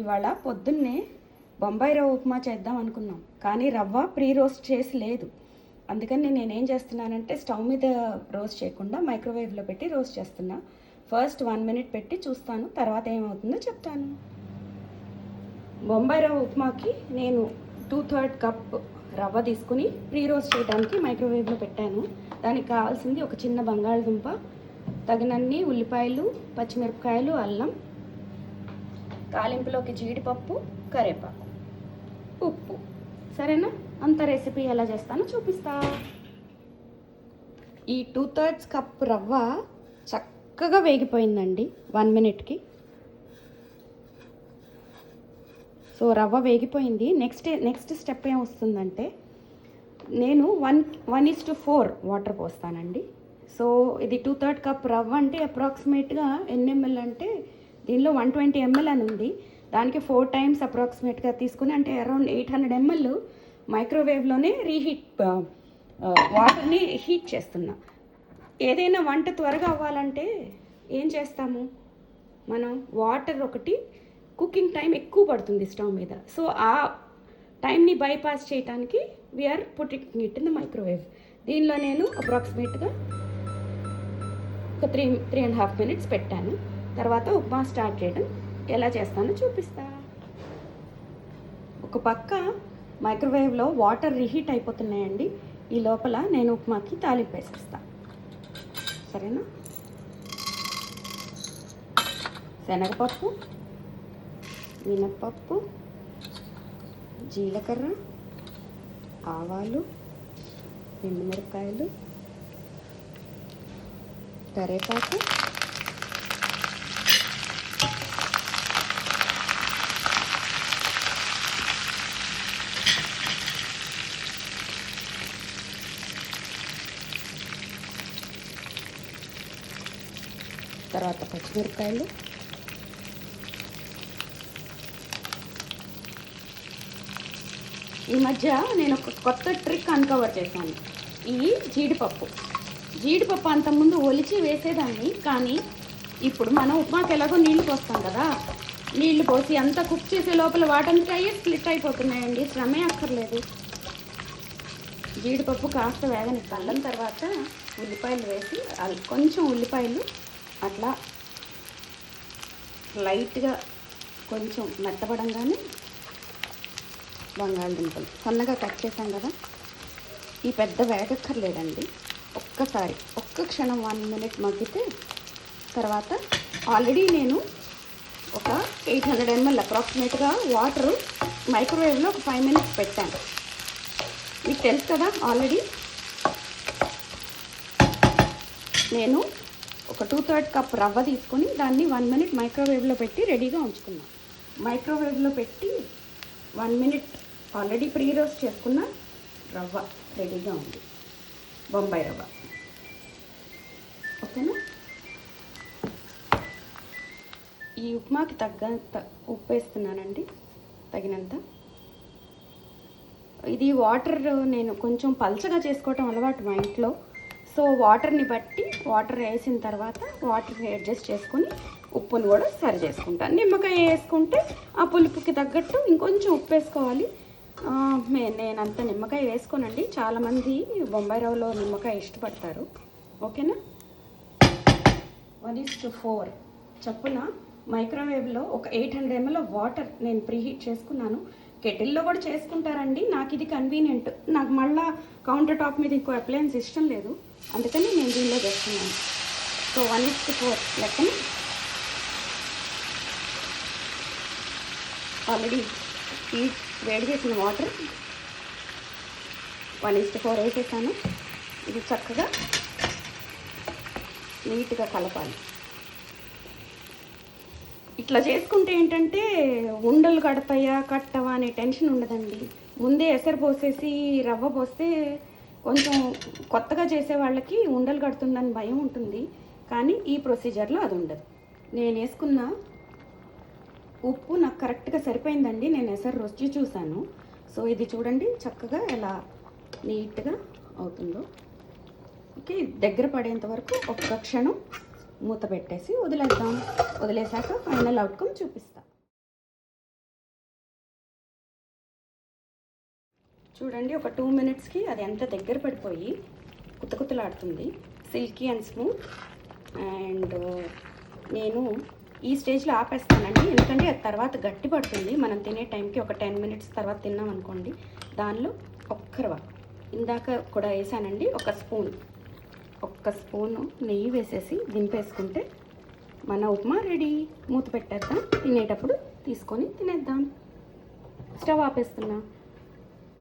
ఇవాళ పొద్దున్నే బొంబాయి రవ్వ ఉప్మా చేద్దాం అనుకున్నాం, కానీ రవ్వ ప్రీ రోస్ట్ చేసి లేదు. అందుకని నేనేం చేస్తున్నానంటే స్టవ్ మీద రోస్ట్ చేయకుండా మైక్రోవేవ్లో పెట్టి రోస్ట్ చేస్తున్నా. ఫస్ట్ 1 మినిట్ పెట్టి చూస్తాను, తర్వాత ఏమవుతుందో చెప్తాను. బొంబాయి రవ్వ ఉప్మాకి నేను 2/3 కప్ రవ్వ తీసుకుని ప్రీ రోస్ట్ చేయడానికి మైక్రోవేవ్లో పెట్టాను. దానికి కావాల్సింది ఒక చిన్న బంగాళదుంప, తగినన్ని ఉల్లిపాయలు, పచ్చిమిరపకాయలు, అల్లం, తాలింపులోకి జీడిపప్పు, కరివేపాకు, ఉప్పు. సరేనా? అంత రెసిపీ ఎలా చేస్తానో చూపిస్తా. ఈ 2/3 కప్ రవ్వ చక్కగా వేగిపోయిందండి 1 మినిట్కి. సో రవ్వ వేగిపోయింది. నెక్స్ట్ స్టెప్ ఏం వస్తుందంటే నేను 1:4 వాటర్ పోస్తానండి. సో ఇది 2/3 కప్ రవ్వ అంటే అప్రాక్సిమేట్గా ఎన్ని ఎంఎల్ అంటే దీనిలో 120 ఎంఎల్ అని ఉంది. దానికి 4 టైమ్స్ అప్రాక్సిమేట్గా తీసుకుని అంటే అరౌండ్ 800 ఎంఎల్ మైక్రోవేవ్లోనే వాటర్ని హీట్ చేస్తున్నా. ఏదైనా వంట త్వరగా అవ్వాలంటే ఏం చేస్తాము మనం, వాటర్ ఒకటి కుకింగ్ టైం ఎక్కువ పడుతుంది స్టవ్ మీద. సో ఆ టైంని బైపాస్ చేయడానికి we're putting it in the microwave. దీనిలో నేను అప్రాక్సిమేట్గా ఒక 3.5 మినిట్స్ పెట్టాను. తర్వాత ఉప్మా స్టార్ట్ చేయడం ఎలా చేస్తానో చూపిస్తా. ఒక పక్క మైక్రోవేవ్లో వాటర్ రీహీట్ అయిపోతున్నాయండి. ఈ లోపల నేను ఉప్మాకి తాలింపు వేసేస్తా. సరేనా? శనగపప్పు, మినప్పప్పు, జీలకర్ర, ఆవాలు, ఎండుమిరపకాయలు, కరివేపాకు, తర్వాత పచ్చిమిరపకాయలు, ఈ మధ్య నేను ఒక కొత్త ట్రిక్ అన్కవర్ చేశాను. ఈ జీడిపప్పు అంతకుముందు ఒలిచి వేసేదాన్ని, కానీ ఇప్పుడు మనం ఉప్మాకి ఎలాగో నీళ్లు పోస్తాం కదా, నీళ్లు పోసి అంతా కుక్ చేసే లోపల వాటంతా అయ్యే స్ప్లిట్ అయిపోతున్నాయండి. శ్రమే అక్కర్లేదు. జీడిపప్పు కాస్త వేగని కళ్ళం తర్వాత ఉల్లిపాయలు వేసి కొంచెం ఉల్లిపాయలు అట్లా లైట్గా కొంచెం మెత్తబడంగానే బంగాళదుంపలు సన్నగా కట్ చేసాం కదా, ఈ పెద్ద వేగక్కర్లేదండి. ఒక్క క్షణం 1 మినిట్ మగ్గితే తర్వాత ఆల్రెడీ నేను ఒక 800 ఎంఎల్ అప్రాక్సిమేట్గా వాటరు మైక్రోవేవ్లో ఒక 5 మినిట్స్ పెట్టాను. మీకు తెలుసు కదా, ఆల్రెడీ నేను ఒక 2/3 కప్ రవ్వ తీసుకొని దాన్ని 1 మినిట్ మైక్రోవేవ్లో పెట్టి రెడీగా ఉంచుకున్నాను. మైక్రోవేవ్లో పెట్టి 1 మినిట్ ఆల్రెడీ ప్రీ రోస్ట్ చేసుకున్న రవ్వ రెడీగా ఉంది, బొంబాయి రవ్వ. ఓకేనా? ఈ ఉప్మాకి తగ్గంత ఉప్పు వేస్తున్నానండి, తగినంత. ఇది వాటర్ నేను కొంచెం పల్చగా చేసుకోవటం అలవాటు మా ఇంట్లో. సో వాటర్ని బట్టి వాటర్ వేసిన తర్వాత వాటర్ని అడ్జస్ట్ చేసుకొని ఉప్పును కూడా సరి చేసుకుంటాను. నిమ్మకాయ వేసుకుంటే ఆ పులుపుకి తగ్గట్టు ఇంకొంచెం ఉప్పు వేసుకోవాలి. నేను అంత నిమ్మకాయ వేసుకోనండి, చాలామంది బొంబాయి రవ్వలో నిమ్మకాయ ఇష్టపడతారు. ఓకేనా? 1:4 చప్పున మైక్రోవేవ్లో ఒక 800 ఎంఎల్ వాటర్ నేను ప్రీహీట్ చేసుకున్నాను. కెటిల్లో కూడా చేసుకుంటారండి, నాకు ఇది కన్వీనియంట్. నాకు మళ్ళీ కౌంటర్ టాప్ మీద ఇంకో అప్లయన్స్ ఇష్టం లేదు, అందుకని నేను దీనిలో చేస్తున్నాను. సో 1:4 లెక్కన ఆల్రెడీ వేడి చేసిన వాటర్ 1:4 వేసేసాను. ఇది చక్కగా నీట్గా కలపాలి. ఇట్లా చేసుకుంటే ఏంటంటే ఉండలు కడతాయా కట్టవా అనే టెన్షన్ ఉండదండి. ముందే ఎసరు పోసేసి రవ్వ పోస్తే కొంచెం కొత్తగా చేసే వాళ్ళకి ఉండలు కడుతుందని భయం ఉంటుంది, కానీ ఈ ప్రొసీజర్లో అది ఉండదు. నేను వేసుకున్న ఉప్పు నాకు కరెక్ట్గా సరిపోయిందండి. నేను ఎసరు రుచి చూశాను. సో ఇది చూడండి చక్కగా ఎలా నీట్గా అవుతుందో. ఓకే, దగ్గర పడేంత వరకు ఒక్క క్షణం మూత పెట్టేసి వదిలేద్దాం. వదిలేసాక ఫైనల్ అవుట్కమ్ చూపిస్తాను. చూడండి, ఒక 2 మినిట్స్కి అది ఎంత దగ్గర పడిపోయి కుతకుతలాడుతుంది, సిల్కీ అండ్ స్మూత్. అండ్ నేను ఈ స్టేజ్లో ఆపేస్తానండి, ఎందుకంటే అది తర్వాత గట్టి పడుతుంది. మనం తినే టైంకి ఒక 10 మినిట్స్ తర్వాత తిన్నాం అనుకోండి, దానిలో ఒక్క రవ్వ ఇందాక కూడా వేసానండి, ఒక్క స్పూను నెయ్యి వేసేసి దింపేసుకుంటే మన ఉప్మా రెడీ. మూత పెట్టేద్దాం, తినేటప్పుడు తీసుకొని తినేద్దాం. స్టవ్ ఆపేస్తున్నా.